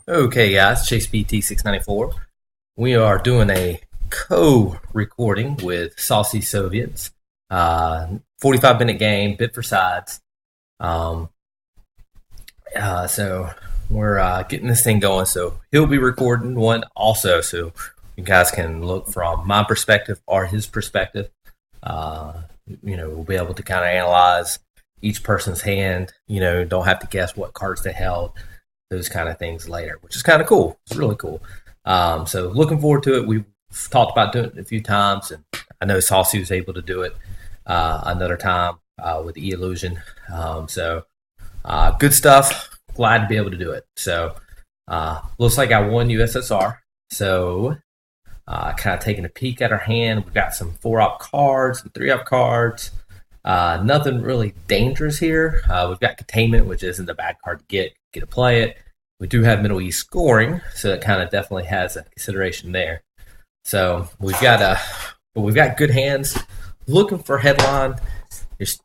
Okay, guys, Chase BT694. We are doing a co-recording with SaucySoviets. 45-minute game, bit for sides. Um, so we're getting this thing going. So he'll be recording one also, so you guys can look from my perspective or his perspective. Uh, we'll be able to kind of analyze each person's hand. Don't have to guess what cards they held, those kind of things later, which is kind of cool. It's really cool. So looking forward to it. We've talked about doing it a few times, and I know Saucy was able to do it another time with the E-Illusion. Good stuff. Glad to be able to do it. So looks like I won USSR. So kind of taking a peek at our hand. We've got some 4-op cards, some 3-op cards. Nothing really dangerous here. We've got Containment, which isn't a bad card to get to play it. We do have Middle East scoring, so it kind of definitely has a consideration there. So we've got good hands. Looking for headline. There's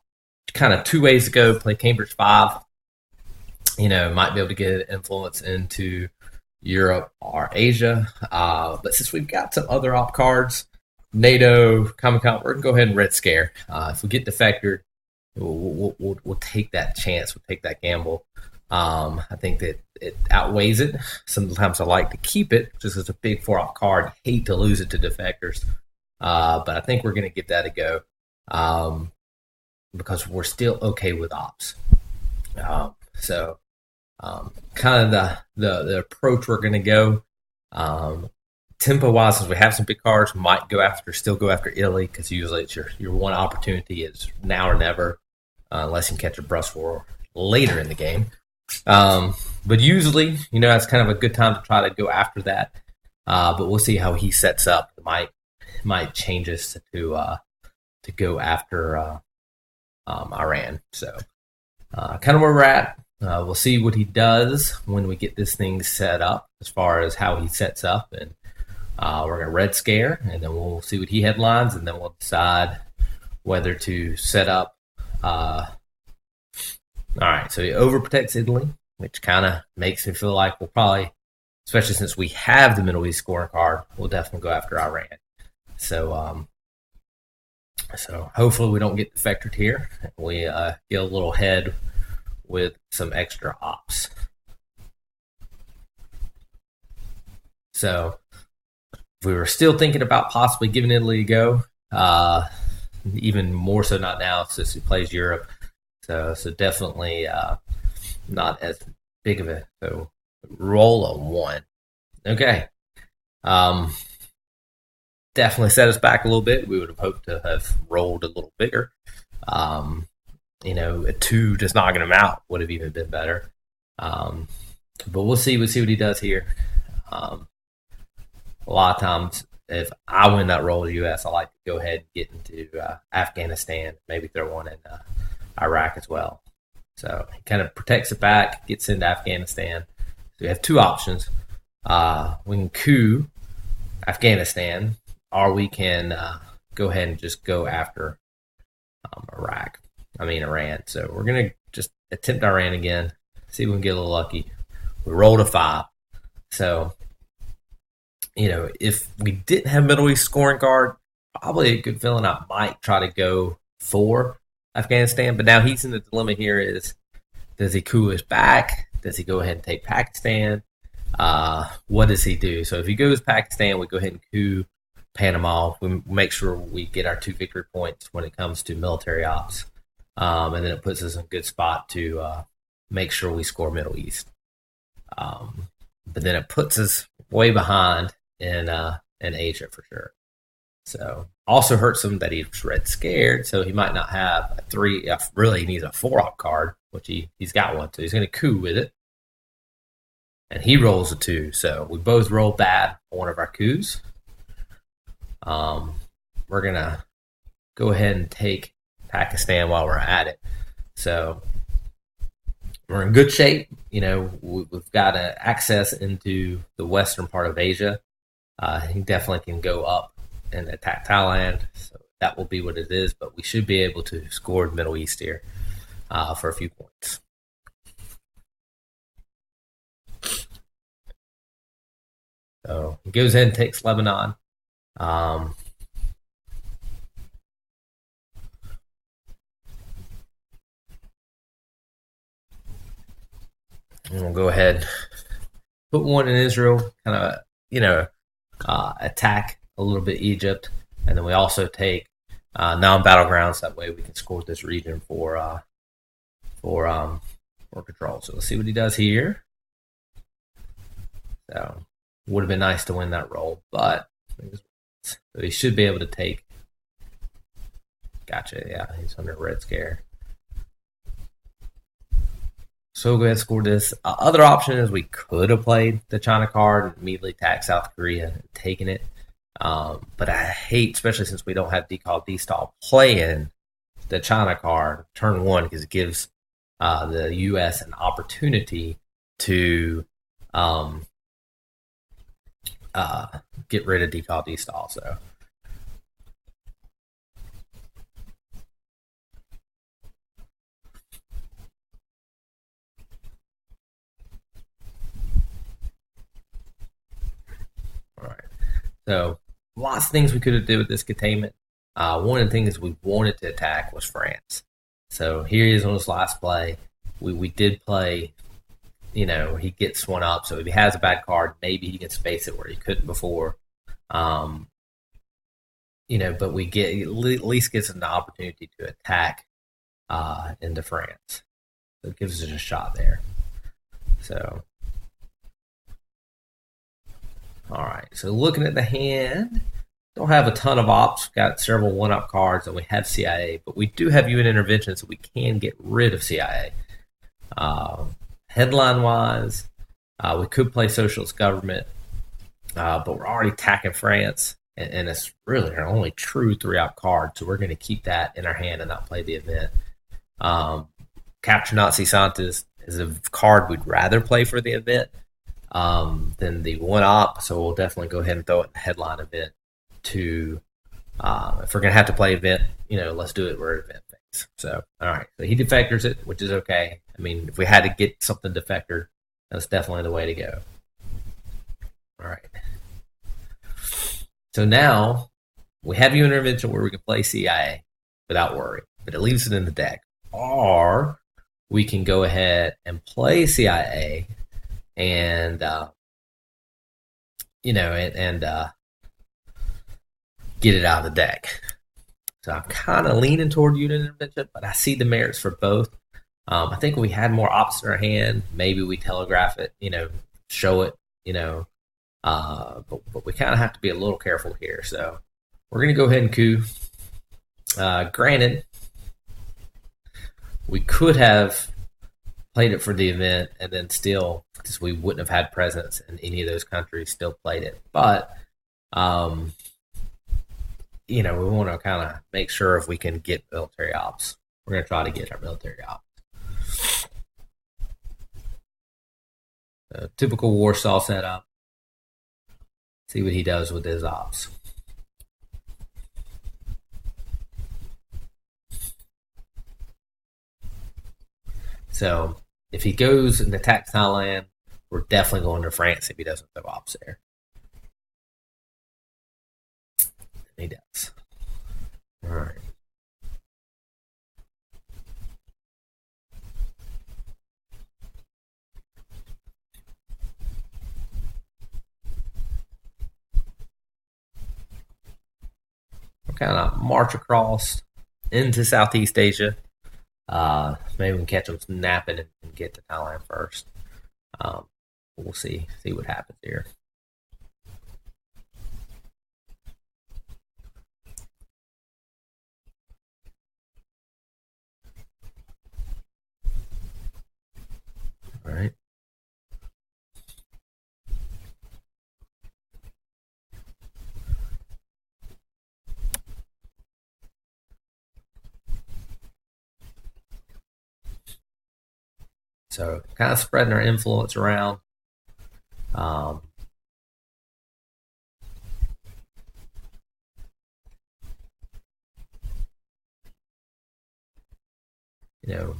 kind of two ways to go. Play Cambridge 5. Might be able to get influence into Europe or Asia. But since we've got some other op cards, NATO, Comic Con, we're going to go ahead and Red Scare. If we get defected, we'll take that chance. We'll take that gamble. I think that it outweighs it. Sometimes I like to keep it just as a big 4-op card. Hate to lose it to defectors. But I think we're going to give that a go because we're still okay with ops. Kind of the approach we're going to go. Tempo wise, since we have some big cards, might still go after Italy, because usually it's your one opportunity is now or never, unless you can catch a Brust War later in the game. But usually, that's kind of a good time to try to go after that. But we'll see how he sets up. It might change us to go after Iran. So kind of where we're at. We'll see what he does when we get this thing set up, as far as how he sets up, and we're going to Red Scare, and then we'll see what he headlines, and then we'll decide whether to set up. All right, so he overprotects Italy, which kind of makes me feel like we'll probably, especially since we have the Middle East scoring card, we'll definitely go after Iran. So hopefully we don't get defected here. We get a little head with some extra ops. So if we were still thinking about possibly giving Italy a go, even more so not now since he plays Europe. So definitely not as big of a roll of 1. Okay. Definitely set us back a little bit. We would have hoped to have rolled a little bigger. A 2 just knocking him out would have even been better. But we'll see. We'll see what he does here. A lot of times, if I win that roll as U.S., I like to go ahead and get into Afghanistan, maybe throw one in Iraq as well. So he kind of protects it back, gets into Afghanistan. So we have two options. We can coup Afghanistan, or we can go ahead and just go after Iran. So we're going to just attempt Iran again, see if we can get a little lucky. We rolled a 5. So, if we didn't have Middle East scoring card, probably a good feeling I might try to go for Afghanistan. But now he's in the dilemma here is, does he coup us back? Does he go ahead and take Pakistan? What does he do? So if he goes Pakistan, we go ahead and coup Panama. We make sure we get our 2 victory points when it comes to military ops. And then it puts us in a good spot to make sure we score Middle East. But then it puts us way behind in Asia for sure. So also hurts him that he's Red Scared, so he might not have a 3. Really, he needs a 4-op card, which he's got one, so he's going to coup with it. And he rolls a 2, so we both roll bad on one of our coups. We're going to go ahead and take Pakistan while we're at it. So we're in good shape. We've got access into the western part of Asia. He definitely can go up and attack Thailand. So that will be what it is, but we should be able to score the Middle East here for a few points. So he goes in and takes Lebanon. Um, and we'll go ahead, put one in Israel, kind of, attack a little bit Egypt, and then we also take non-battlegrounds. That way we can score this region for control. So let's see what he does here. So would have been nice to win that roll, but so he should be able to take. Gotcha. Yeah, he's under red scare. So we'll go ahead and score this. Other option is we could have played the China card and immediately attacked South Korea and taken it. But I hate, especially since we don't have decall D-stall, playing the China card turn one because it gives the U.S. an opportunity to get rid of decall D-stall. So. All right. So lots of things we could have did with this containment. One of the things we wanted to attack was France. So here he is on his last play. We did play, he gets one up. So if he has a bad card, maybe he can space it where he couldn't before. But we get at least gives him the opportunity to attack into France. So it gives us a shot there. So, all right. So looking at the hand, don't have a ton of ops. Got several one-up cards, and we have CIA, but we do have UN intervention, so we can get rid of CIA. Headline-wise, we could play socialist government, but we're already attacking France, and it's really our only true three-op card, so we're going to keep that in our hand and not play the event. Capture SaucySoviets is a card we'd rather play for the event than the one-op, so we'll definitely go ahead and throw it in the headline event. To if we're gonna have to play event, let's do it where event things. So all right, so he defectors it, which is okay. I mean, if we had to get something defector, that's definitely the way to go. All right. So now we have you intervention where we can play CIA without worry, but it leaves it in the deck. Or we can go ahead and play CIA and get it out of the deck. So I'm kind of leaning toward unit intervention, but I see the merits for both. I think we had more ops in our hand. Maybe we telegraph it, show it, but we kind of have to be a little careful here. So we're going to go ahead and coup. Granted, we could have played it for the event and then still, because we wouldn't have had presence in any of those countries, still played it. But we want to kind of make sure if we can get military ops. We're going to try to get our military ops. Typical Warsaw setup. See what he does with his ops. So if he goes and attacks Thailand, we're definitely going to France if he doesn't throw ops there. He does. All right. We'll kind of march across into Southeast Asia. Maybe we can catch them napping and get to Thailand first. We'll see what happens here. All right. So kind of spreading our influence around.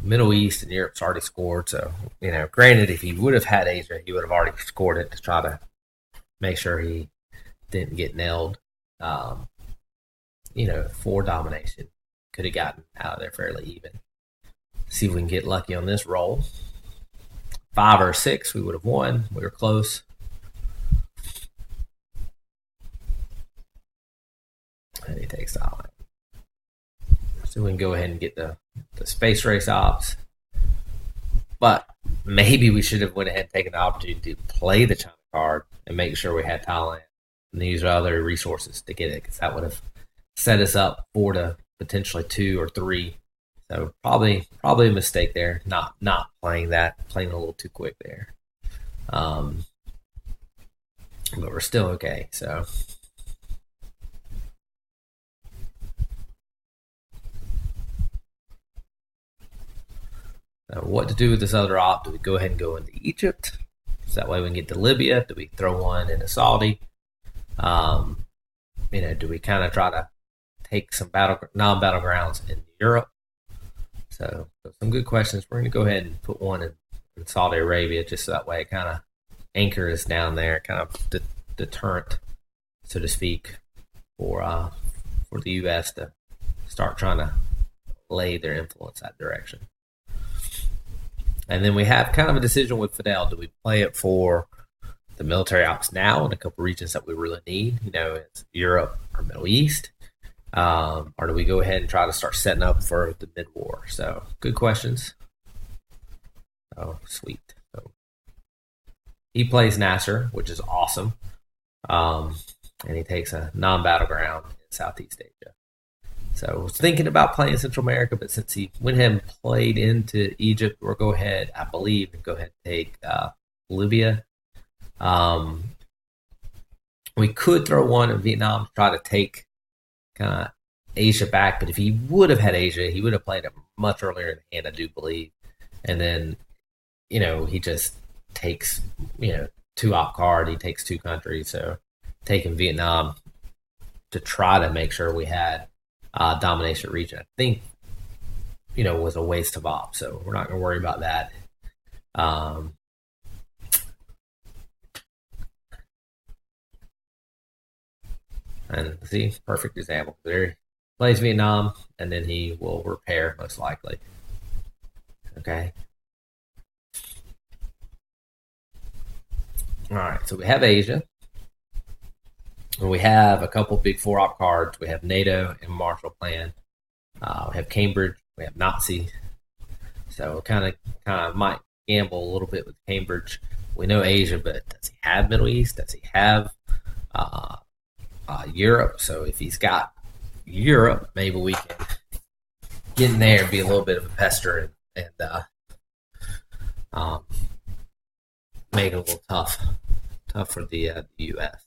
Middle East and Europe's already scored. So, granted, if he would have had Asia, he would have already scored it to try to make sure he didn't get nailed, um, for domination. Could have gotten out of there fairly even. See if we can get lucky on this roll. 5 or 6, we would have won. We were close. And he takes the island. So we can go ahead and get the space race ops. But maybe we should have went ahead and taken the opportunity to play the China card and make sure we had Thailand and use other resources to get it, because that would have set us up 4 to potentially 2 or 3. So probably a mistake there, not playing that, playing a little too quick there. But we're still okay. So what to do with this other op? Do we go ahead and go into Egypt? So that way we can get to Libya. Do we throw one into Saudi? Do we kind of try to take some non-battlegrounds in Europe? So some good questions. We're going to go ahead and put one in Saudi Arabia, just so that way it kind of anchors down there, kind of deterrent, so to speak, for the U.S. to start trying to lay their influence that direction. And then we have kind of a decision with Fidel. Do we play it for the military ops now in a couple regions that we really need? It's Europe or Middle East. Or do we go ahead and try to start setting up for the mid-war? So good questions. Oh, sweet. So he plays Nasser, which is awesome. And he takes a non-battleground in Southeast Asia. So I was thinking about playing Central America, but since he went ahead and played into Egypt, we'll go ahead, I believe, and go ahead and take Libya. We could throw one in Vietnam to try to take kind of Asia back, but if he would have had Asia, he would have played it much earlier in the hand, I do believe. And then, he just takes, 2 op card, he takes 2 countries. So taking Vietnam to try to make sure we had domination region, I think, was a waste of op. So we're not going to worry about that. And see, perfect example. There he plays Vietnam, and then he will repair, most likely. Okay. All right, so we have Asia. And we have a couple big 4-op cards. We have NATO and Marshall Plan. We have Cambridge. We have Nazi. So kind of might gamble a little bit with Cambridge. We know Asia, but does he have Middle East? Does he have Europe? So if he's got Europe, maybe we can get in there and be a little bit of a pester and make it a little tough for the U.S.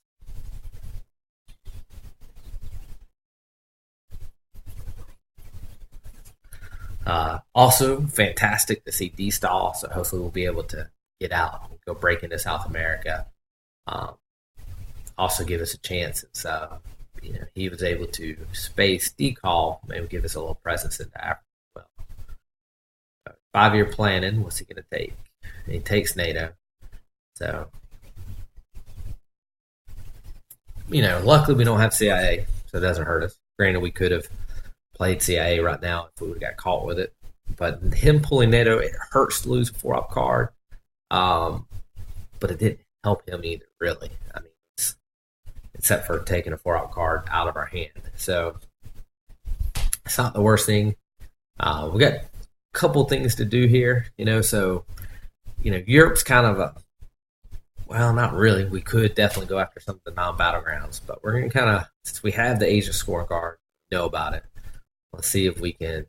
Also, fantastic to see D-Stall, so hopefully we'll be able to get out and go break into South America. Also give us a chance since he was able to space D-Call, maybe give us a little presence into Africa as well. 5-year planning, what's he going to take? And he takes NATO. So, luckily we don't have CIA, so it doesn't hurt us. Granted, we could have played CIA right now if we would have got caught with it. But him pulling NATO, it hurts to lose a 4-op card. But it didn't help him either, really. I mean, except for taking a 4-op card out of our hand. So it's not the worst thing. We got a couple things to do here, so, Europe's kind of well, not really. We could definitely go after some of the non-battlegrounds, but we're going to kind of, since we have the Asia scorecard, know about it, let's see if we can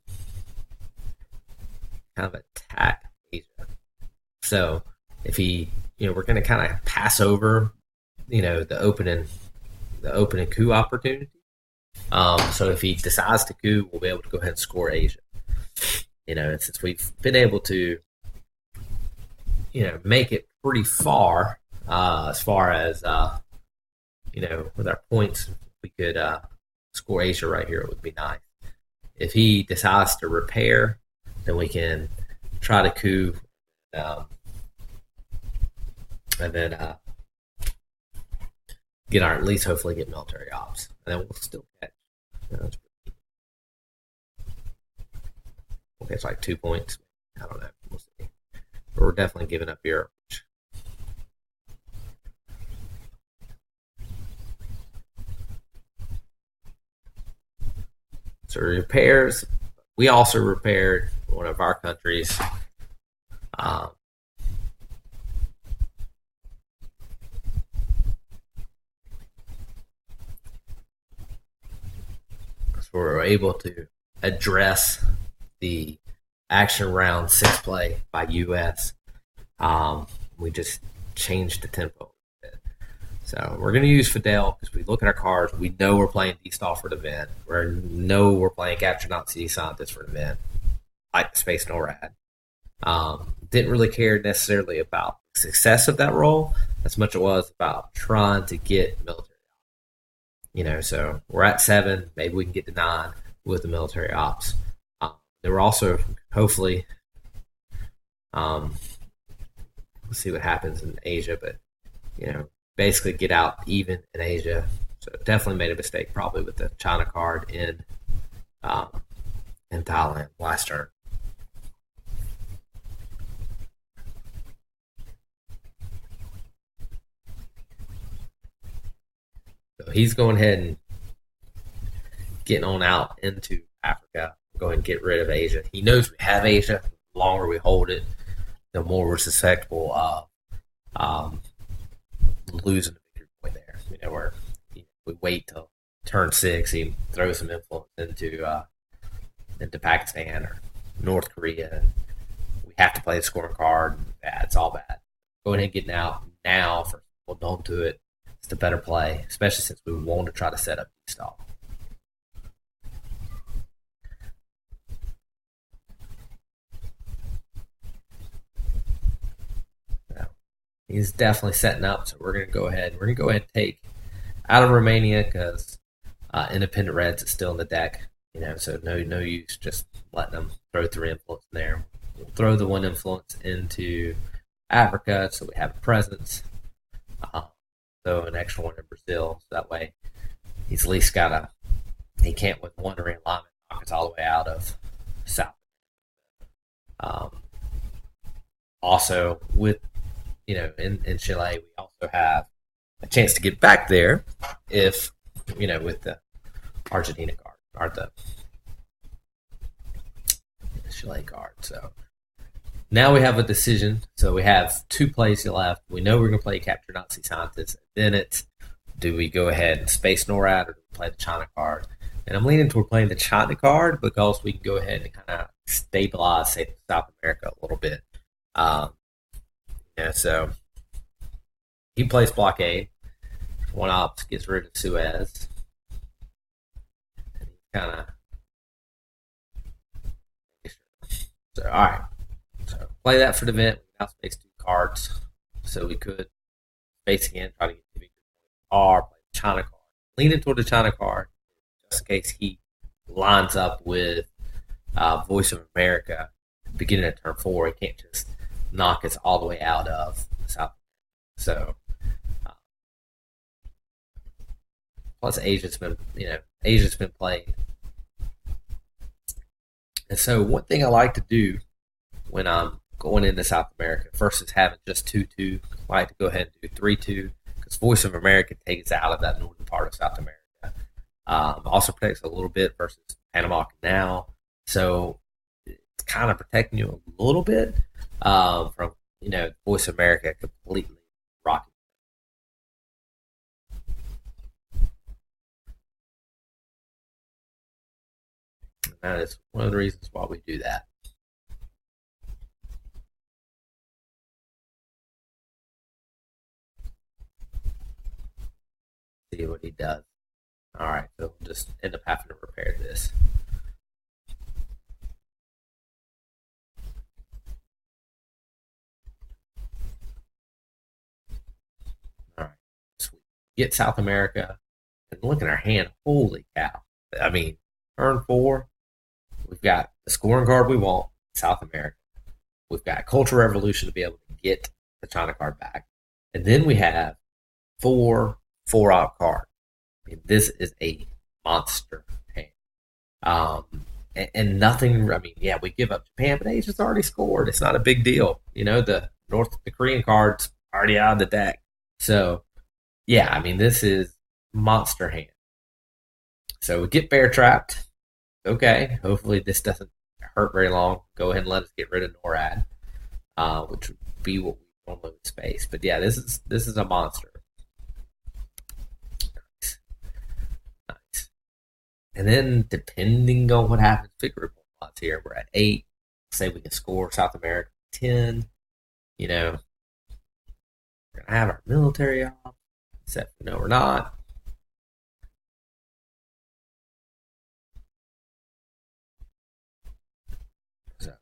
kind of attack Asia. So if he, we're going to kind of pass over, the opening coup opportunity. So if he decides to coup, we'll be able to go ahead and score Asia. And since we've been able to, make it pretty far, as far as, with our points, we could score Asia right here. It would be nice. If he decides to repair, then we can try to coup, and then get our, at least hopefully get military ops, and then we'll still catch. We'll catch like 2 points. I don't know. We'll see. But we're definitely giving up Europe. So repairs. We also repaired one of our countries. Um, so we were able to address the action round 6 play by US. We just changed the tempo a bit. So we're going to use Fidel because we look at our cards. We know we're playing D-Stall for the event. We know we're playing Capture SaucySoviets for the event, like Space NORAD. Didn't really care necessarily about the success of that role as much as it was about trying to get military. So we're at 7. Maybe we can get to 9 with the military ops. There were also, hopefully, we'll see what happens in Asia, but, basically get out even in Asia. So definitely made a mistake probably with the China card in Thailand last turn. So he's going ahead and getting on out into Africa. Go ahead and get rid of Asia. He knows we have Asia. The longer we hold it, the more we're susceptible of losing the victory point there. Where we wait till turn 6, he throws some influence into Pakistan or North Korea, and we have to play the scoring card. And it's all bad. Going ahead and getting out now for holding on to it. It's the better play, especially since we want to try to set up D-Stall. He's definitely setting up, so we're going to go ahead. We're going to go ahead and take out of Romania because Independent Reds is still in the deck. So no use just letting them throw 3 influence in there. We'll throw the 1 influence into Africa so we have a presence. Throw an extra 1 in Brazil, so that way he's at least got he can't with 1 realignment knock us all the way out of South. Also, with in Chile, we also have a chance to get back there if, with the Argentina card or the Chile card. So now we have a decision. So we have 2 plays left. We know we're going to play Capture SaucySoviets. Then it's, do we go ahead and Space NORAD or do we play the China card? And I'm leaning toward playing the China card because we can go ahead and kind of stabilize, say, South America a little bit. So he plays blockade. 1 ops gets rid of Suez. And he kind of. So, all right. So play that for the event. We now space 2 cards. So we could space again, try to get the victory point. Or play the China card. Leaning toward the China card just in case he lines up with Voice of America beginning at turn 4. He can't just knock us all the way out of South. So, plus Asia's been played. And so one thing I like to do when I'm going into South America versus having just 2-2, I like to go ahead and do 3-2 because Voice of America takes us out of that northern part of South America. Also protects a little bit versus Panama Canal. So it's kind of protecting you a little bit from Voice of America completely rocking. And that is one of the reasons why we do that. See what he does. All right, so we'll just end up having to repair this. All right, sweet. Get South America and look at our hand. Holy cow! I mean, turn 4, we've got the scoring card we want, South America. We've got Cultural Revolution to be able to get the China card back, and then we have 4 4-op card. I mean, this is a monster hand. And nothing. I mean, yeah, we give up Japan, but Asia's already scored. It's not a big deal. The Korean card's already out of the deck. So yeah, I mean, this is monster hand. So we get bear trapped. Okay, hopefully this doesn't hurt very long. Go ahead and let us get rid of NORAD, which would be what we normally would space. But yeah, this is a monster. Nice, nice. And then depending on what happens, figure points here. We're at 8. Say we can score South America 10. You know, we're gonna have our military off. Except no, we're not. So,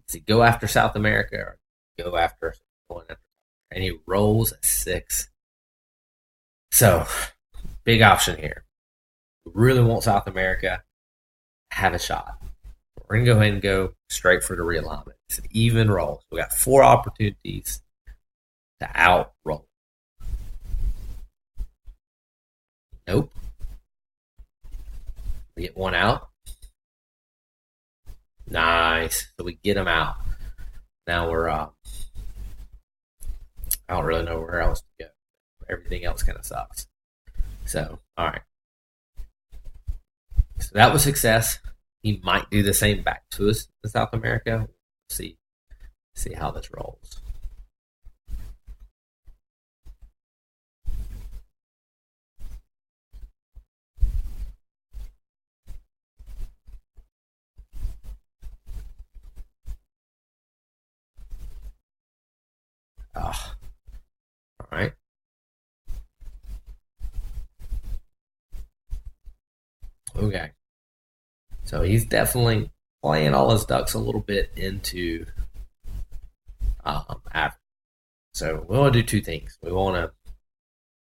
does he go after South America or go after going after? And he rolls a 6. So, big option here. We really want South America. Have a shot. We're gonna go ahead and go straight for the realignment. It's an even roll. We got 4 opportunities to out roll. Nope. We get 1 out. Nice. So we get them out. Now we're I don't really know where else to go. Everything else kind of sucks. So, all right. So that was success. He might do the same back to us in South America. We'll see how this rolls. All right. Okay. So he's definitely playing all his ducks a little bit into Africa. So we want to do 2 things. We want to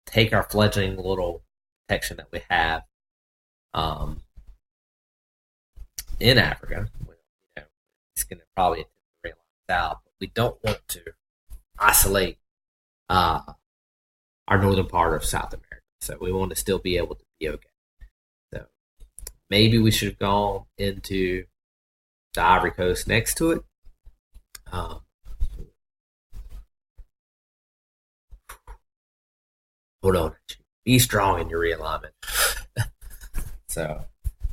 take our fledgling little protection that we have um, in Africa. He's going to probably attempt to realize out, but we don't want to isolate uh, our northern part of South America. So we want to still be able to be okay. So maybe we should have gone into the Ivory Coast next to it. Hold on. Be strong in your realignment. So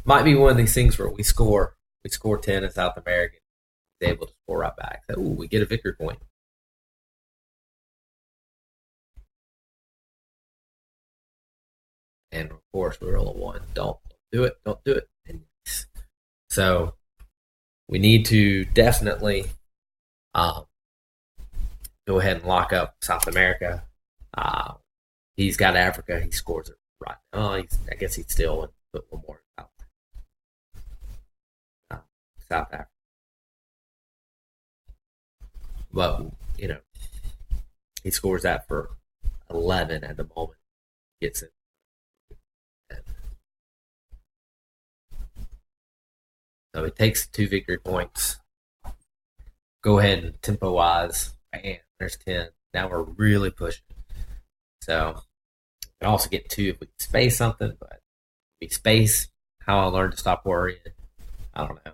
might be one of these things where we score 10 in South America, able to score right back. So, we get a victory point. And of course, we roll a 1. Don't do it. Don't do it. So we need to definitely go ahead and lock up South America. He's got Africa. He scores it right. I guess he'd still put one more out. South Africa. But, he scores that for 11 at the moment. Gets it. So he takes 2 victory points. Go ahead and tempo wise, bam, there's 10. Now we're really pushing. So we can also get 2 if we can space something, but if we space, how I learned to stop worrying, I don't know.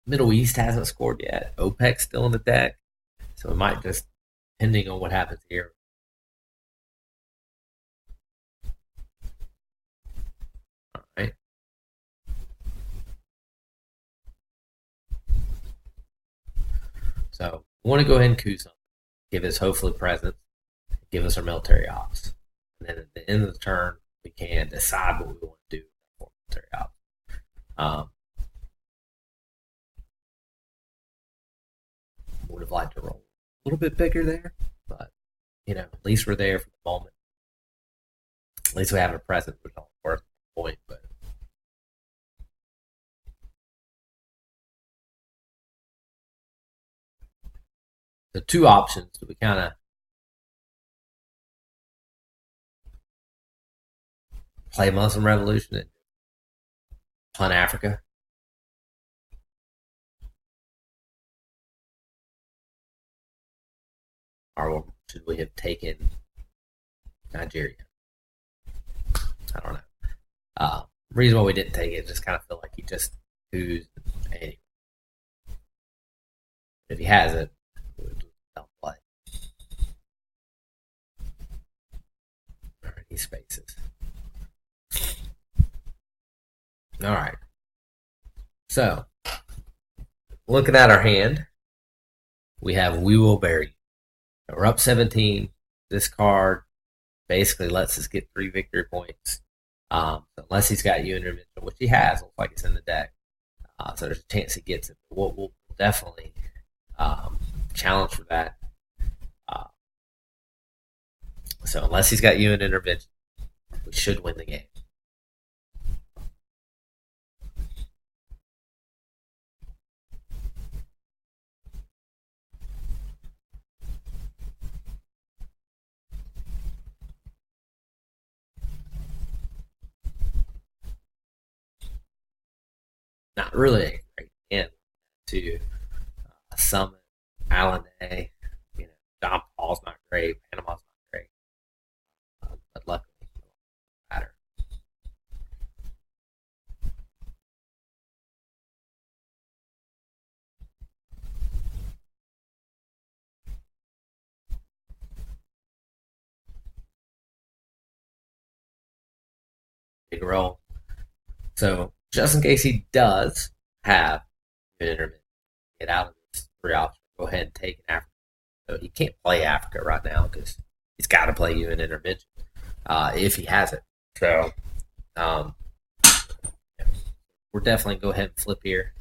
Middle East hasn't scored yet. OPEC's still in the deck. So we might just, depending on what happens here. All right. So we want to go ahead and coup something. Give us hopefully presents. Give us our military ops. And then at the end of the turn, we can decide what we want to do for military ops. Would have liked to roll a little bit bigger there, but at least we're there for the moment. At least we have a present, which is worth the point. But the 2 options that we kind of play Muslim Revolution and punt Africa? Or should we have taken Nigeria? I don't know. Reason why we didn't take it, just kind of feel like he just who's anyway. If he has it, don't play. All right, he spaces. All right. So, looking at our hand, we have We Will Bury You. We're up 17. This card basically lets us get 3 victory points. Unless he's got you intervention, which he has, looks like it's in the deck. So there's a chance he gets it. We'll definitely challenge for that. So unless he's got you in intervention, we should win the game. Not really a great hand to summon Alan A. Don Paul's not great. Panama's not great. But luckily, it doesn't matter. Big roll. So just in case he does have an intermittent, get out of this 3 options. Go ahead and take an Africa. So he can't play Africa right now because he's got to play you in intervention if he has it. So we're definitely go ahead and flip here,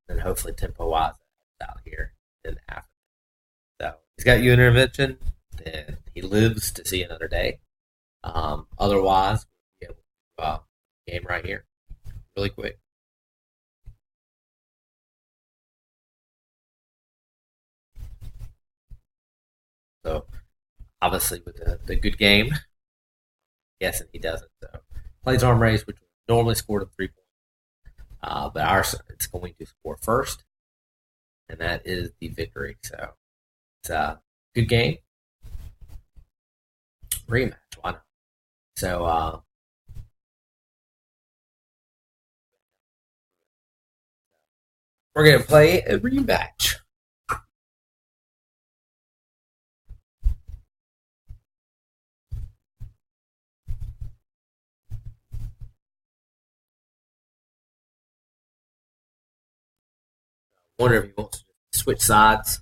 and hopefully tempo wise out here in Africa. So he's got you in intervention, then he lives to see another day. Otherwise, we'll be able to game right here, really quick. So obviously with the good game, guessing he doesn't. So plays arm race, which normally scored a 3 point. But ours it's going to score first, and that is the victory. So it's a good game. Rematch, why not? So we're gonna play a rematch. Wonder if he wants to switch sides.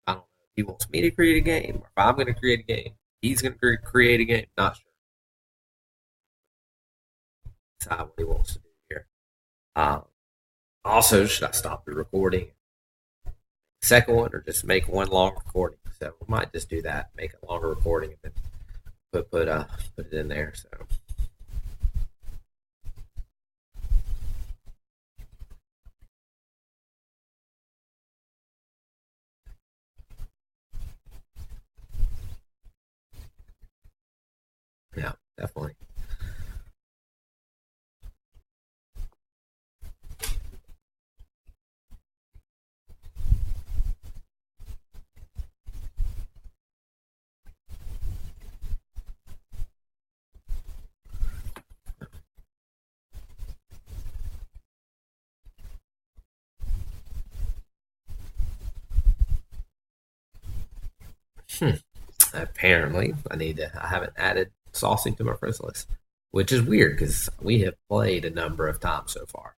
I don't know if he wants me to create a game or if I'm going to create a game. He's going to create a game. Not sure. Decide what he wants to do here. Also, should I stop the recording? Second one, or just make one long recording? So we might just do that. Make a longer recording and then put it in there. So. Yeah, definitely. Apparently, I haven't added Saucy to my friends list, which is weird because we have played a number of times so far.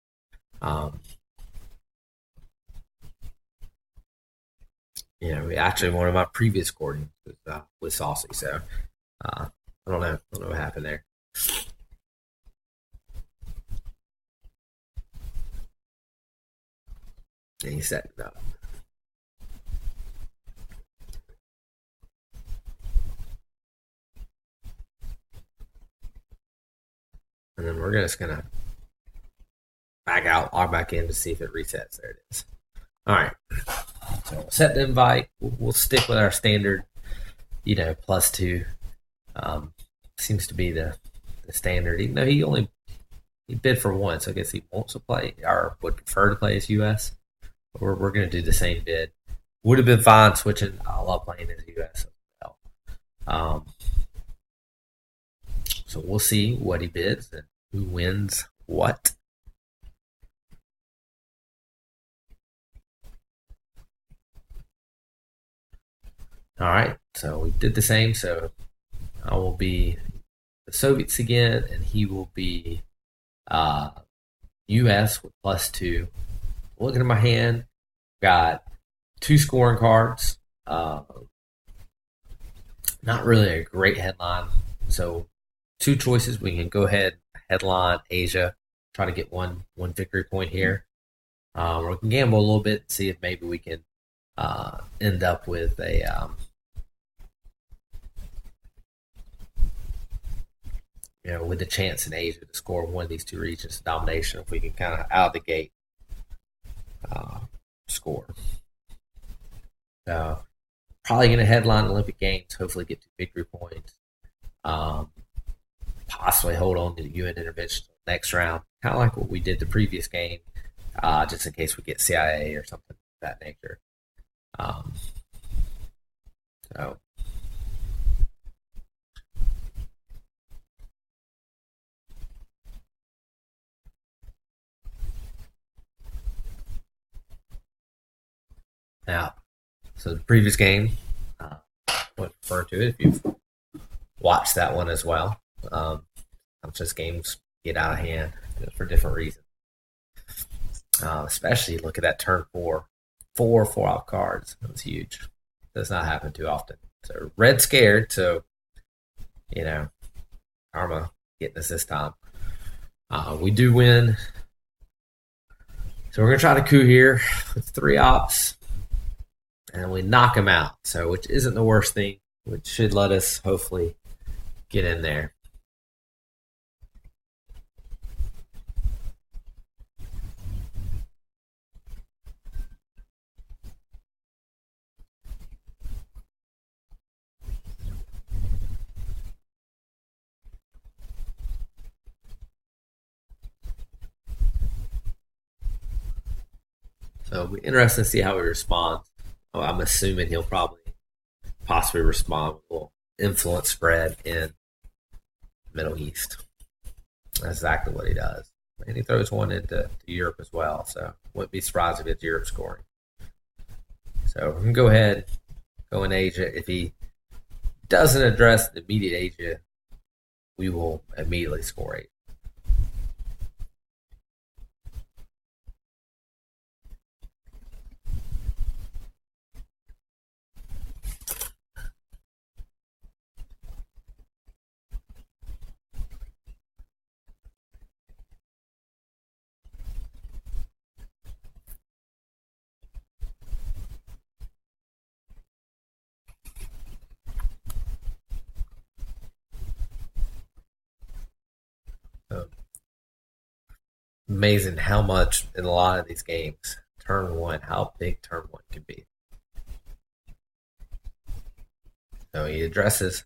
Actually, one of my previous recordings was Saucy, so I don't know. I don't know what happened there. And he set it up. And we're just going to back out, log back in to see if it resets. There it is. All right. So we'll set the invite. We'll stick with our standard, +2. Seems to be the standard, even though he bid for one, so I guess he wants to play or would prefer to play as US. But we're going to do the same bid. Would have been fine switching. I love playing as US as well. So we'll see what he bids and who wins what. All right, so we did the same. So I will be the Soviets again, and he will be US with +2. Looking at my hand, got 2 scoring cards. Not really a great headline. So 2 choices. We can go ahead, headline Asia, try to get one victory point here. Or we can gamble a little bit and see if maybe we can end up with a with the chance in Asia to score one of these 2 regions domination if we can kind of out of the gate score. So probably going to headline Olympic Games, hopefully get 2 victory points. Possibly hold on to the UN intervention next round, kind of like what we did the previous game, just in case we get CIA or something of that nature. So now, so the previous game, I would refer to it if you've watched that one as well. Just games get out of hand for different reasons. Especially look at that turn 4. 4 out cards. That's huge. Does not happen too often. So red scared. So karma getting us this time. We do win. So we're gonna try to coup here with 3 ops, and we knock him out. So which isn't the worst thing, which should let us hopefully get in there. So it'll be interesting to see how he responds. I'm assuming he'll possibly respond with a little influence spread in the Middle East. That's exactly what he does. And he throws one into Europe as well. So wouldn't be surprised if it's Europe scoring. So we can go ahead, go in Asia. If he doesn't address the immediate Asia, we will immediately score 8. Amazing how much in a lot of these games, turn 1, how big turn 1 can be. So he addresses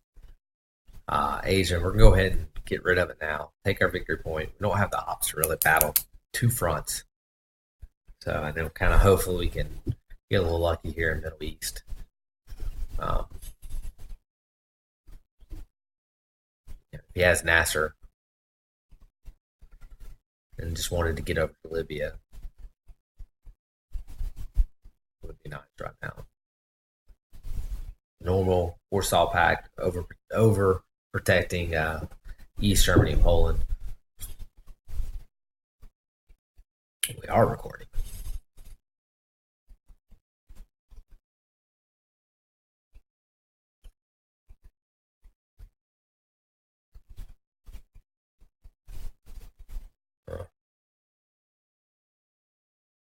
Asia. We're going to go ahead and get rid of it now. Take our victory point. We don't have the ops to really battle 2 fronts. So I know kind of hopefully we can get a little lucky here in the Middle East. If he has Nasser and just wanted to get over to Libya, it would be nice right now. Normal Warsaw Pact over protecting East Germany and Poland. We are recording.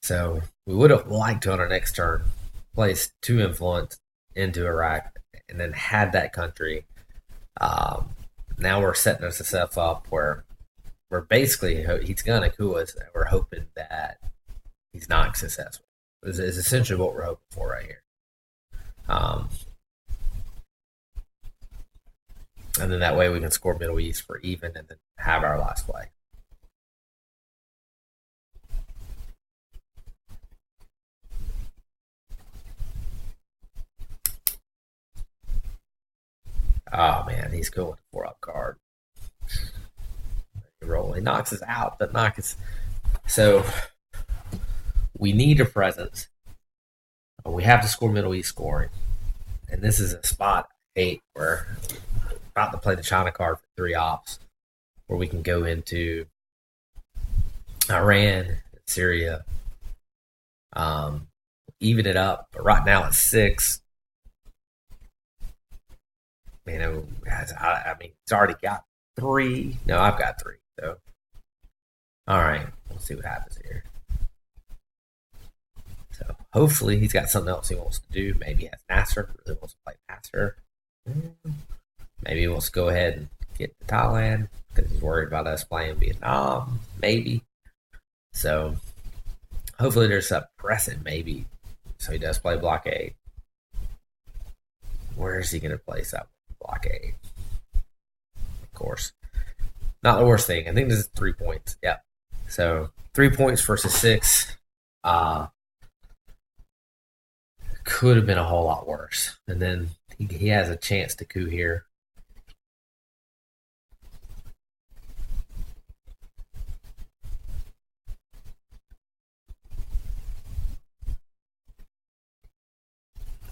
So we would have liked to on our next turn place 2 influence into Iraq and then had that country. Now we're setting ourselves up where we're basically he's gonna coup us, and we're hoping that he's not successful. Is essentially what we're hoping for right here. Um, and then that way we can score Middle East for even, and then have our last play. Oh man, he's going to 4 up card. Roll. He knocks us out, but knock us. So we need a presence. We have to score Middle East scoring, and this is a spot 8 where we're about to play the China card for 3 ops, where we can go into Iran, Syria, even it up. But right now it's 6. You know, I mean, it's already got 3. No, I've got 3. So, all right, we'll see what happens here. So, hopefully, he's got something else he wants to do. Maybe he has Nasser, really wants to play Nasser. Maybe he wants to go ahead and get to Thailand because he's worried about us playing Vietnam. Maybe. So, hopefully, there's a precedent, maybe. So, he does play blockade. Where is he going to place that blockade? Of course. Not the worst thing. I think this is 3 points. Yeah. So 3 points versus 6. Could have been a whole lot worse. And then he has a chance to coup here.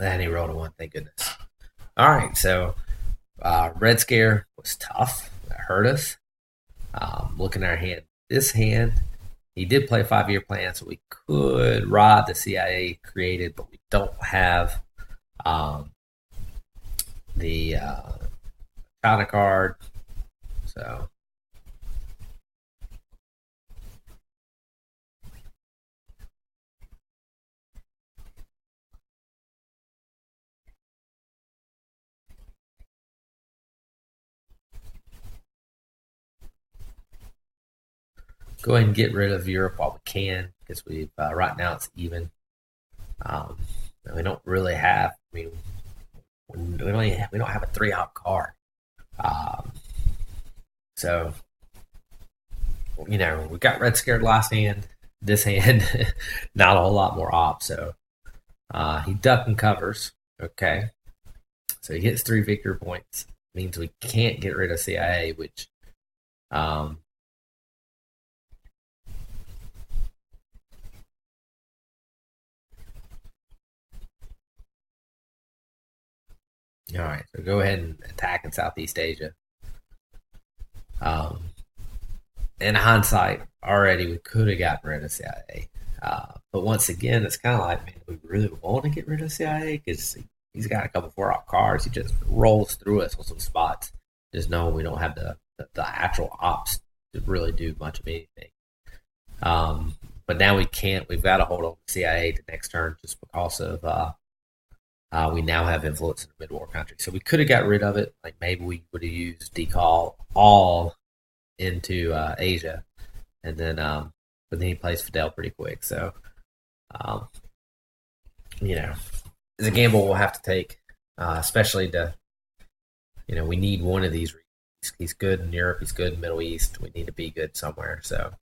And he rolled a 1. Thank goodness. All right. So Red Scare was tough. That hurt us. Looking at our hand, this hand, he did play 5-year plan, so we could ride the CIA created, but we don't have the China card. So go ahead and get rid of Europe while we can, because we right now it's even. We don't really have. I mean, we don't have a 3-op card. So we got Red Scared last hand. This hand, not a whole lot more op. So he duck and covers. Okay, so he gets 3 victory points. Means we can't get rid of CIA, which all right, so go ahead and attack in Southeast Asia. In hindsight, already we could have gotten rid of CIA. But once again, it's kind of like, man, we really want to get rid of CIA because he's got a couple 4-op cards. He just rolls through us with some spots. Just knowing we don't have the actual ops to really do much of anything. But now we can't. We've got to hold on to CIA the next turn just because of we now have influence in the mid-war country. So we could have got rid of it. Like maybe we would have used decall all into Asia, and then but then he plays Fidel pretty quick. So it's a gamble we'll have to take, especially to we need one of these. He's good in Europe. He's good in the Middle East. We need to be good somewhere. So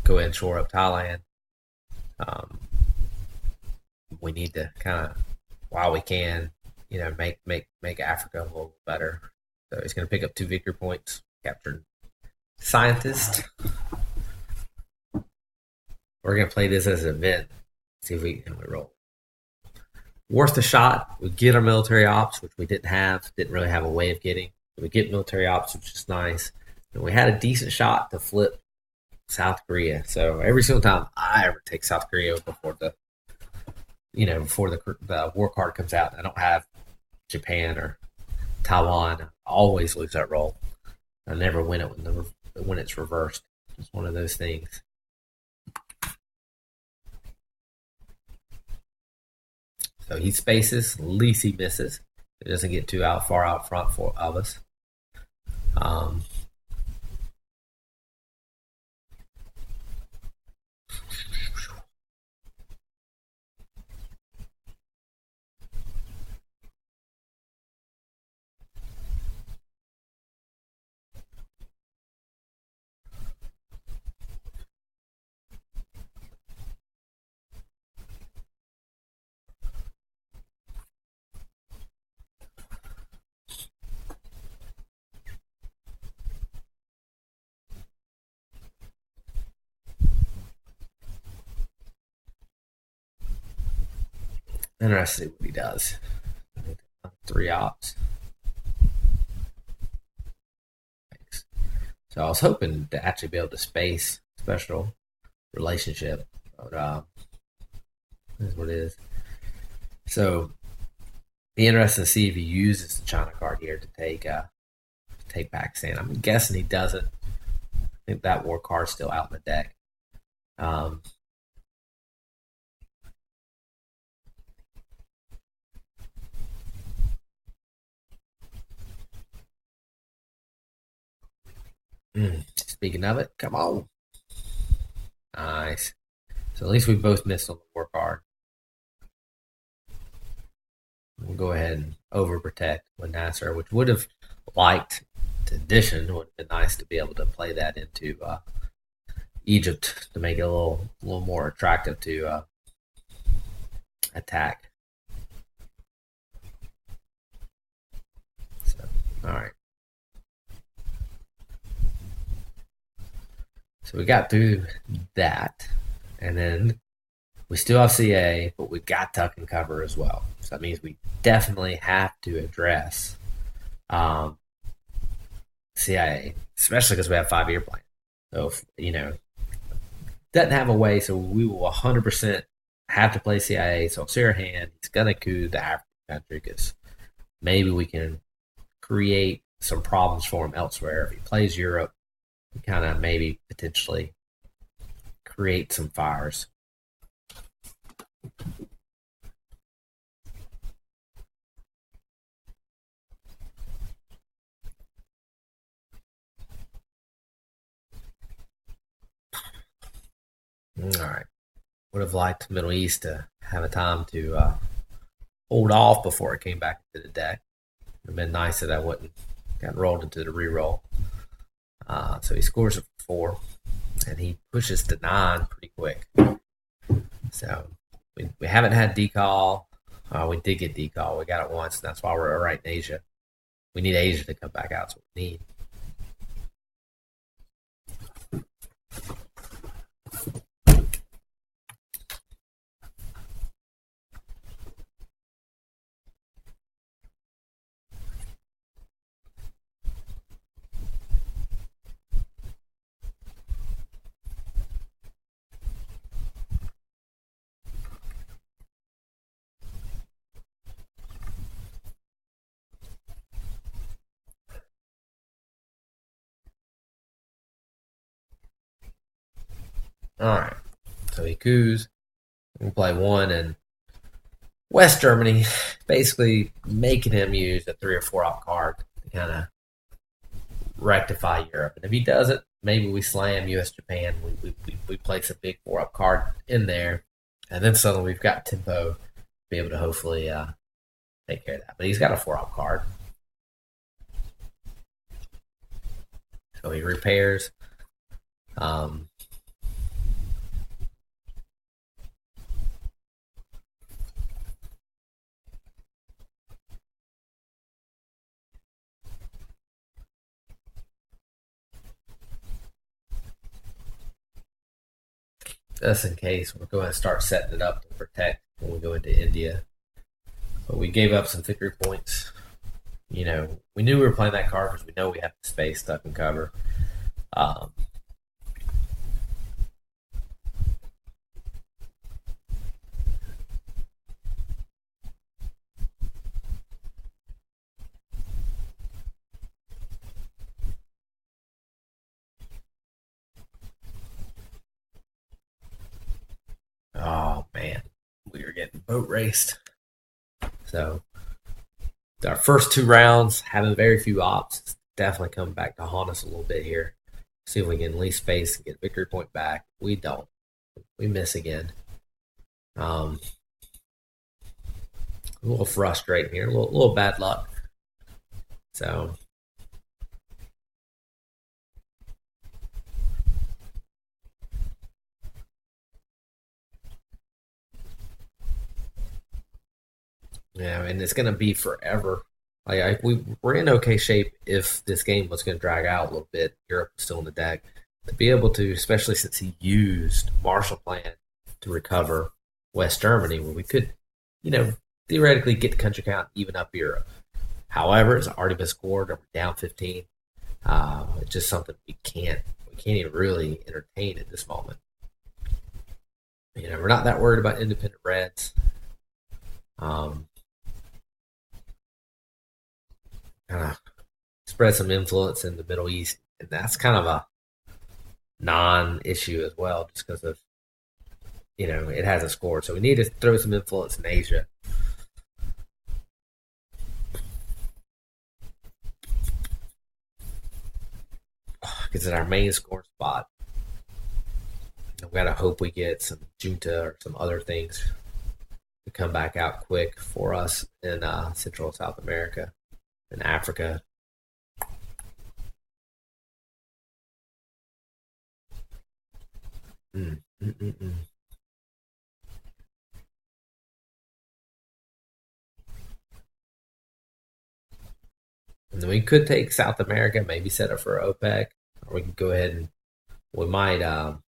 go ahead and shore up Thailand. We need to kind of, while we can, make Africa a little better. So he's going to pick up 2 victory points, captured scientist. We're going to play this as an event. See if we roll. Worth a shot. We get our military ops, which we didn't really have a way of getting. We get military ops, which is nice. And we had a decent shot to flip South Korea. So every single time I ever take South Korea before the war card comes out, I don't have Japan or Taiwan. I always lose that roll. I never win it when it's reversed. It's one of those things. So he spaces, at least he misses. It doesn't get too far out front of us. Um, Interesting what he does. Three ops. So I was hoping to actually be able to space special relationship, but this is what it is. So be interested to see if he uses the China card here to take Pakistan. I'm guessing he doesn't. I think that war card's still out in the deck. Um, Speaking of it, come on. Nice. So at least we both missed on the war card. We'll go ahead and overprotect with Nasser, which would have liked to addition. Would have been nice to be able to play that into Egypt to make it a little more attractive to attack. So, all right. So we got through that, and then we still have CA, but we got tuck and cover as well. So that means we definitely have to address um, CIA, especially because we have 5 year plan. So if, doesn't have a way, so we will 100% have to play CIA. So it's your hand. He's gonna coup the African country because maybe we can create some problems for him elsewhere. If he plays Europe, we kind of maybe potentially create some fires. All right. Would have liked Middle East to have a time to hold off before it came back into the deck. It would have been nice that I wouldn't got rolled into the reroll. So he scores a 4, and he pushes to 9 pretty quick. So we haven't had decall. We did get decall. We got it once, and that's why we're right in Asia. We need Asia to come back out. That's what we need. All right. So he coups. We play 1, and West Germany, basically making him use a 3 or 4 op card to kind of rectify Europe. And if he doesn't, maybe we slam US Japan. We place a big 4 up card in there, and then suddenly we've got tempo to be able to hopefully take care of that. But he's got a 4 up card. So he repairs. Um, just in case, we're going to start setting it up to protect when we go into India. But we gave up some victory points. We knew we were playing that card because we know we have the space stuck in cover. Um, oh man, we were getting boat raced. So our first 2 rounds having very few ops. definitely come back to haunt us a little bit here. See if we can leave space and get victory point back. We don't. We miss again. Um, a little frustrating here, a little bad luck. So yeah, and it's going to be forever. We're in okay shape if this game was going to drag out a little bit. Europe is still in the deck to be able to, especially since he used Marshall Plan to recover West Germany, where we could, you know, theoretically get the country count even up Europe. However, it's already been scored. We're down 15. It's just something we can't even really entertain at this moment. We're not that worried about independent Reds. Um, Kind of spread some influence in the Middle East, and that's kind of a non-issue as well, just because of it hasn't scored. So we need to throw some influence in Asia. Because it's our main score spot. We gotta hope we get some junta or some other things to come back out quick for us in Central and South America and Africa. Mm, mm, mm, mm. And then we could take South America, maybe set up for OPEC, or we can go ahead and we might kind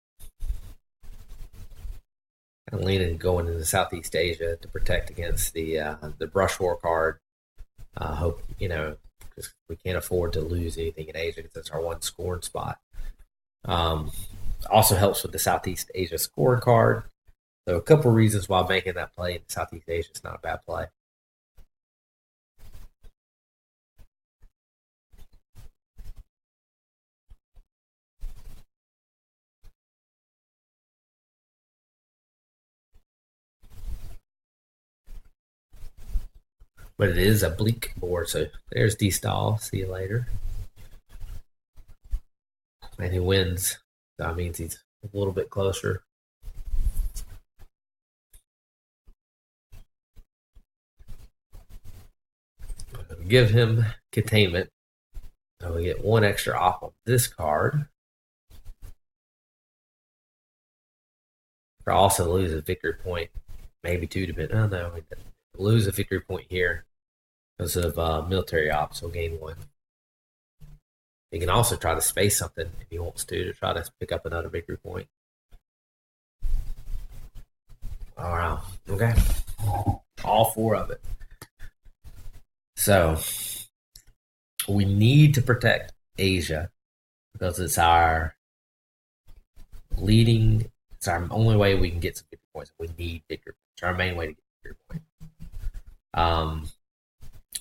of lean and going into Southeast Asia to protect against the brush war card. Hope because we can't afford to lose anything in Asia because that's our one scoring spot. Um, Also helps with the Southeast Asia scoring card. So a couple of reasons why making that play in Southeast Asia is not a bad play. But it is a bleak board, so there's D-Stall. See you later. And he wins. That means he's a little bit closer. Give him containment. So we get one extra off of this card. We also lose a victory point, maybe two, depending. Oh no, we lose a victory point here because of military ops. We'll gain one. He can also try to space something if he wants to try to pick up another victory point. All right. Okay. All four of it. So we need to protect Asia because it's our leading. It's our only way we can get some victory points. We need victory points. It's our main way to get victory points.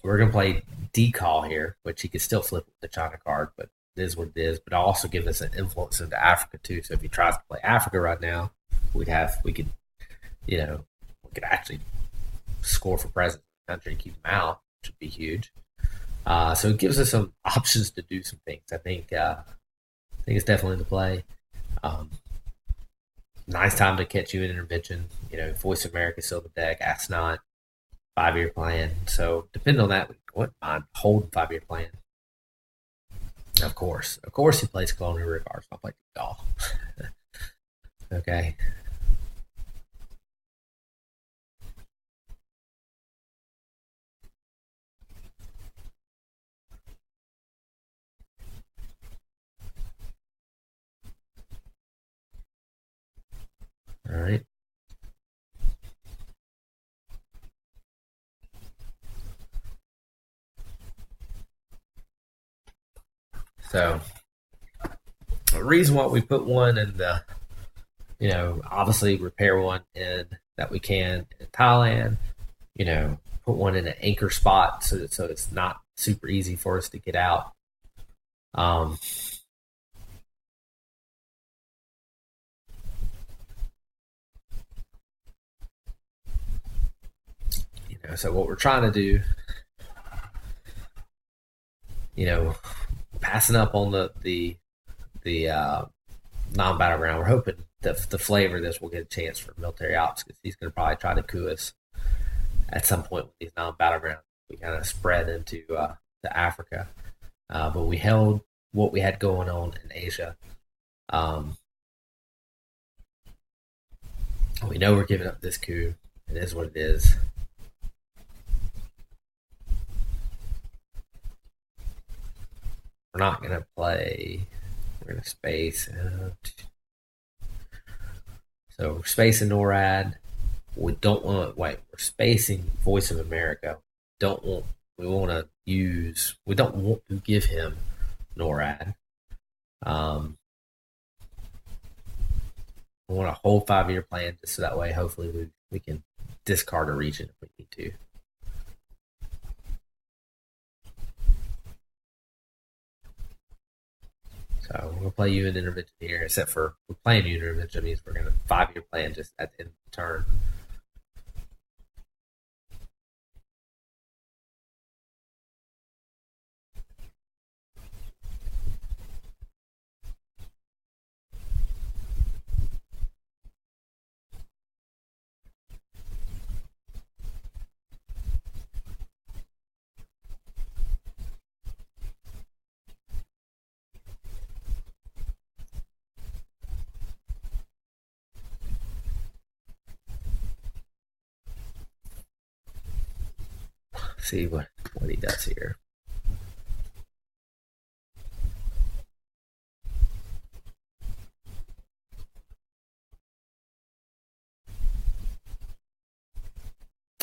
We're gonna play decall here, which he could still flip with the China card, but it is what it is. But it'll also give us an influence into Africa too. So if he tries to play Africa right now, we could we could actually score for president of the country and keep him out, which would be huge. So it gives us some options to do some things. I think it's definitely the play. Um, Nice time to catch you in intervention. Voice of America still the deck. Ask not 5-year plan. So depending on that, what on hold 5-year plan. Of course, he plays Colonial Regards. I'll play golf. Okay. All right. So the reason why we put one in the, obviously repair one in that we can in Thailand, put one in an anchor spot so it's not super easy for us to get out. Um, so what we're trying to do, passing up on the non battleground. We're hoping the flavor of this will get a chance for military ops because he's going to probably try to coup us at some point with these non battlegrounds. We kind of spread into to Africa, but we held what we had going on in Asia. Um, we know we're giving up this coup. It is what it is. We're not going to play. We're going to space. So we're spacing NORAD. We don't want to wait. We're spacing Voice of America. Don't want. We want to use. We don't want to give him NORAD. We want a whole 5-year plan just so that way, hopefully, we can discard a region if we need to. So we're gonna play you an intervention here, except for we're playing you an intervention means we're gonna 5-year plan just at the end of the turn. See what he does here.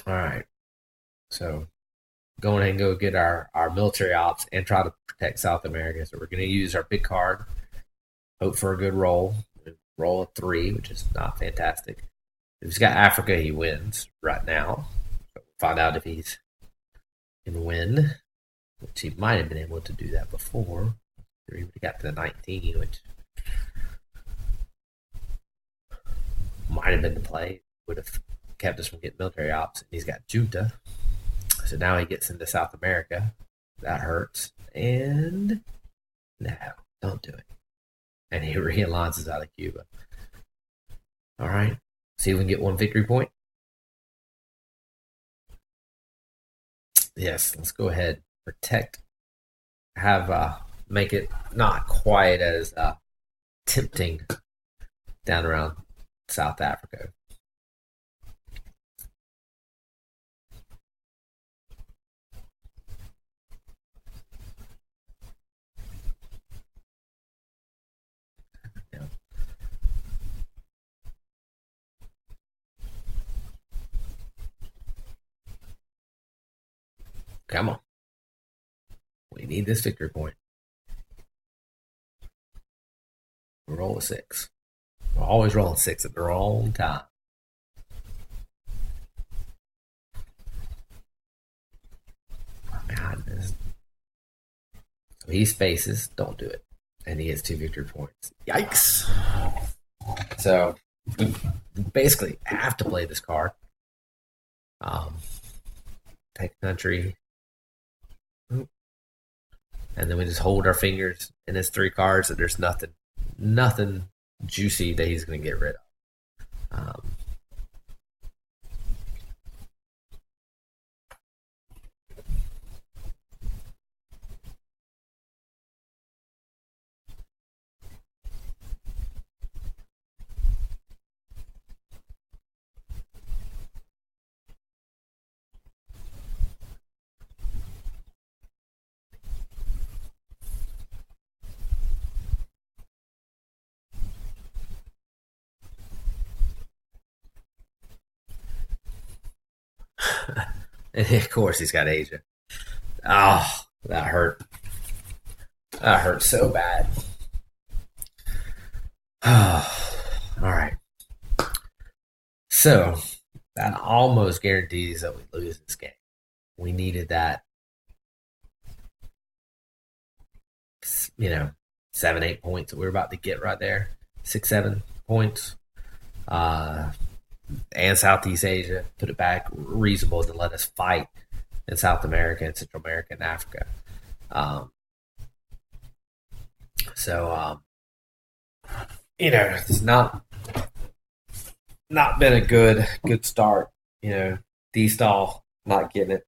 All right. So going ahead and go get our military ops and try to protect South America. So we're going to use our big card, hope for a good roll, roll a 3, which is not fantastic. If he's got Africa, he wins right now. So we'll find out if he's can win, which he might have been able to do that before. He got to the 19, which might have been the play. Would have kept us from getting military ops. He's got junta. So now he gets into South America. That hurts. And no, don't do it. And he realigns us out of Cuba. All right. See if we can get one victory point. Yes, let's go ahead. Protect. Make it not quite as tempting down around South Africa. Come on. We need this victory point. We roll a 6. We're always rolling 6 at the wrong time. God, so he spaces. Don't do it. And he gets 2 victory points. Yikes. So we basically have to play this card. Take country. And then we just hold our fingers in his 3 cards that there's nothing juicy that he's going to get rid of. And of course, he's got Asia. Oh, that hurt. That hurt so bad. All right. So that almost guarantees that we lose this game. We needed that, 7, 8 points that we are about to get right there. 6, 7 points. And Southeast Asia, put it back reasonable to let us fight in South America and Central America and Africa. So it's not been a good start. D-Stall not getting it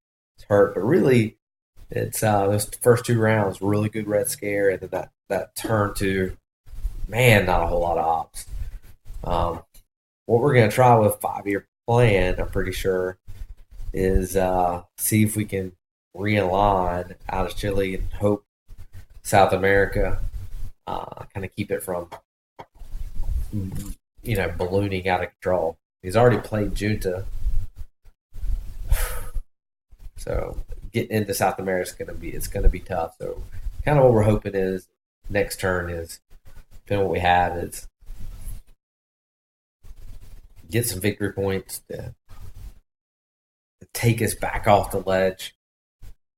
hurt, but really it's those first two rounds really good Red Scare, and then that turn to man, not a whole lot of ops. Um, what we're gonna try with 5 year plan, I'm pretty sure, is see if we can realign out of Chile and hope South America kind of keep it from ballooning out of control. He's already played Junta, so getting into South America is gonna be tough. So kind of what we're hoping is next turn is depending on what we have is get some victory points to take us back off the ledge,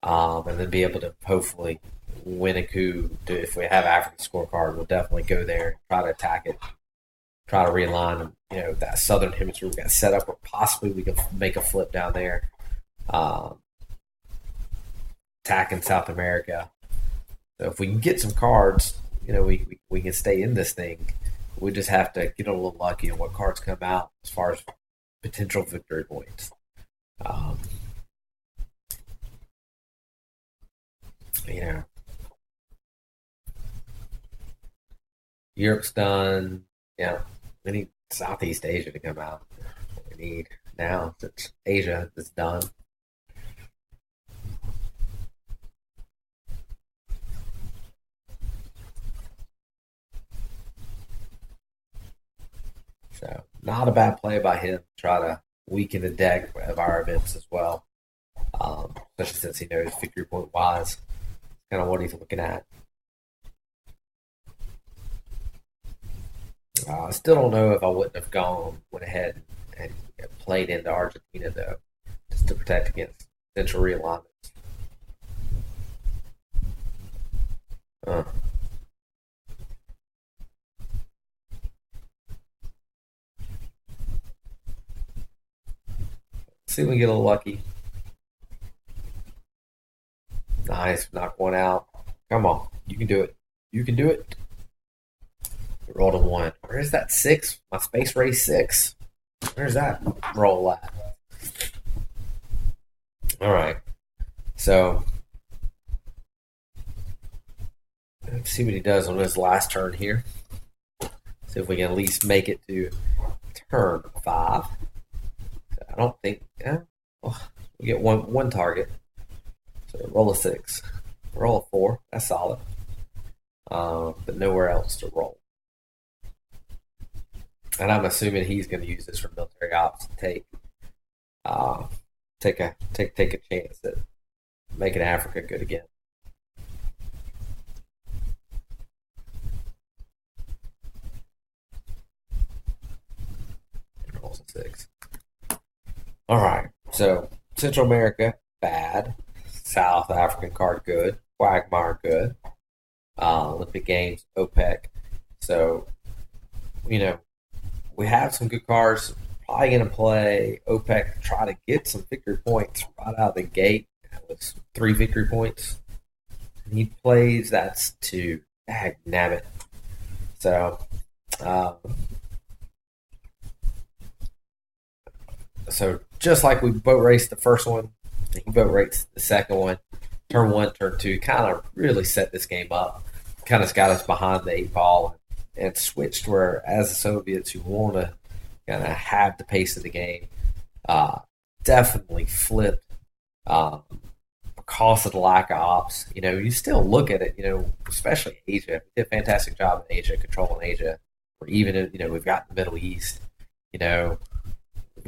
and then be able to hopefully win a coup. If we have African scorecard, we'll definitely go there, try to attack it, try to realign. That southern hemisphere we got set up, or possibly we can make a flip down there, attacking South America. So if we can get some cards, we can stay in this thing. We just have to get a little lucky on what cards come out as far as potential victory points. You know, Europe's done. We need Southeast Asia to come out. We need now since Asia is done. So not a bad play by him. Try to weaken the deck of our events as well, especially since he knows victory point wise, kind of what he's looking at. I still don't know if I wouldn't have went ahead and played into Argentina though, just to protect against potential realignments. Uh, See if we can get a little lucky. Nice, knock one out. Come on, you can do it. You can do it. Rolled a one. Where's that six? My space race six. Where's that roll at? All right. So let's see what he does on his last turn here. See if we can at least make it to turn 5. I don't think. We get one target. So roll a 6. Roll a 4. That's solid. But nowhere else to roll. And I'm assuming he's going to use this for military ops to take a chance at making Africa good again. Rolls a 6. All right. So Central America bad, South African card good, Quagmire good, Olympic Games, OPEC. So we have some good cards. Probably going to play OPEC to try to get some victory points right out of the gate. That was 3 victory points. And he plays, that's 2. Dang nabbit. So, just like we boat raced the first one, he boat raced the second one. Turn 1, turn 2, kind of really set this game up. Kind of got us behind the 8 ball and switched where, as the Soviets who want to kind of have the pace of the game, definitely flipped because of the lack of ops. You still look at it, especially Asia. We did a fantastic job in Asia, controlling Asia. Or even, we've got the Middle East. We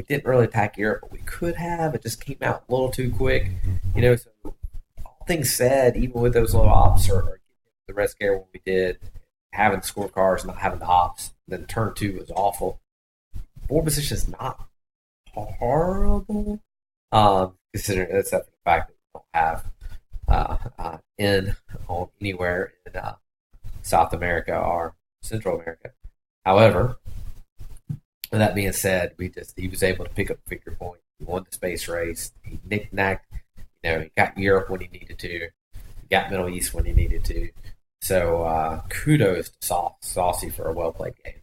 didn't really attack Europe, but we could have. It just came out a little too quick. So all things said, even with those low ops or the Red Scare when we did, having scorecards, not having the ops, then turn 2 was awful. 4 position is not horrible, considering except for the fact that we don't have in on anywhere in South America or Central America. However, with that being said, he was able to pick up a victory point. He won the space race. He knick-knacked. He got Europe when he needed to. He got Middle East when he needed to. So kudos to Saucy for a well played game.